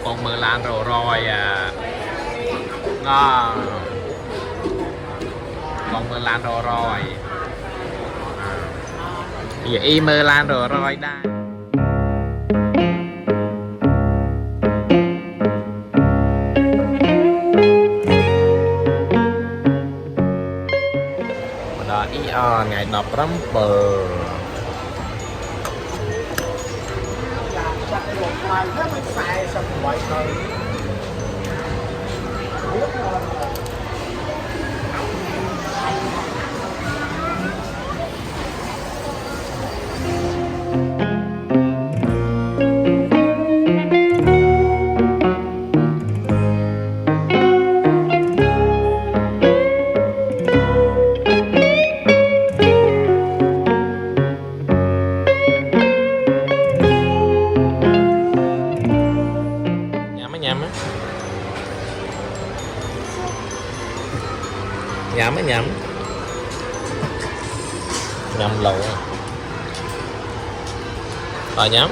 con mơ lan rồi à ngon con mơ lan rồi giờ y mơ lan rồi đây đó y ngày đọc lắm bờ nhắm nhắm lâu nhắm